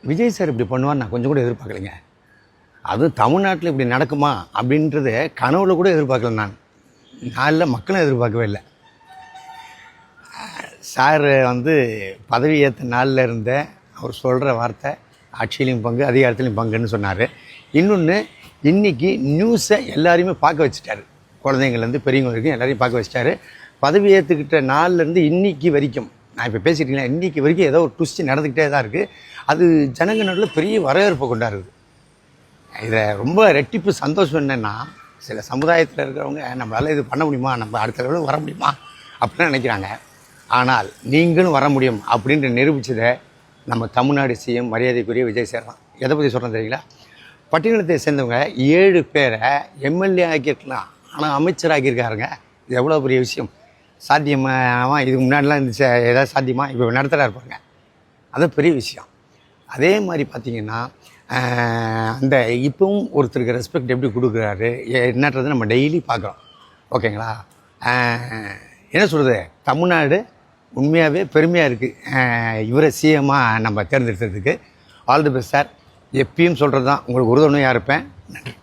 Vijay sir இப்படி பண்ணுவான்னு நான் கொஞ்சம் கூட எதிர்பார்க்கலைங்க. அதுவும் தமிழ்நாட்டில் இப்படி நடக்குமா அப்படின்றது கனவுல கூட எதிர்பார்க்கல. நான் இல்லை, மக்களும் எதிர்பார்க்கவே இல்லை. சார் பதவி ஏற்ற நாளில் இருந்த அவர் சொல்கிற வார்த்தை ஆட்சியிலையும் பங்கு அதிகாரத்துலையும் பங்குன்னு சொன்னார். இன்னொன்று, இன்றைக்கி நியூஸை எல்லாரையுமே பார்க்க வச்சுட்டாரு. குழந்தைங்கள்லேருந்து பெரியவங்க வரைக்கும் எல்லாரையும் பார்க்க வச்சுட்டாரு. பதவி ஏற்றுக்கிட்ட நாள்லேருந்து இன்றைக்கி வரைக்கும், நான் இப்போ பேசிக்கிட்டீங்களா, இன்றைக்கி வரைக்கும் ஏதோ ஒரு ட்விஸ்ட் நடந்துக்கிட்டே தான் இருக்குது. அது ஜனங்க நடுவில் பெரிய வரவேற்பை கொண்டாடுது. இதில் ரொம்ப ரெட்டிப்பு சந்தோஷம் என்னென்னா, சில சமுதாயத்தில் இருக்கிறவங்க நம்மளால் இது பண்ண முடியுமா, நம்ம அடுத்த லெவலுக்கு வர முடியுமா அப்படின்னு நினைக்கிறாங்க. ஆனால் நீங்களும் வர முடியும் அப்படின்ற நிரூபித்ததை நம்ம தமிழ்நாடு சிஎம் மரியாதைக்குரிய விஜய் சார் தான். எதை பற்றி சொல்கிறேன் தெரியுங்களா? பட்டியலத்தை சேர்ந்தவங்க 7 பேரை எம்எல்ஏ ஆக்கியிருக்கலாம், ஆனால் அமைச்சராகியிருக்காருங்க. இது எவ்வளோ பெரிய விஷயம். சாத்தியமாக இதுக்கு முன்னாடிலாம் இருந்துச்சு, ஏதாவது சாத்தியமா? இப்போ நடத்துகிறா இருப்பாங்க. அது பெரிய விஷயம். அதே மாதிரி பார்த்திங்கன்னா, அந்த இப்பவும் ஒருத்தருக்கு ரெஸ்பெக்ட் எப்படி கொடுக்குறாரு என்னன்றது நம்ம டெய்லி பார்க்குறோம். ஓகேங்களா? என்ன சொல்கிறது, தமிழ்நாடு உண்மையாகவே பெருமையாக இருக்குது இவரை சிஎம்மாக நம்ம தேர்ந்தெடுத்ததுக்கு. All the best sir. எப்பயும் சொல்கிறது தான், உங்களுக்கு உறுதுணையாக இருப்பேன். நன்றி.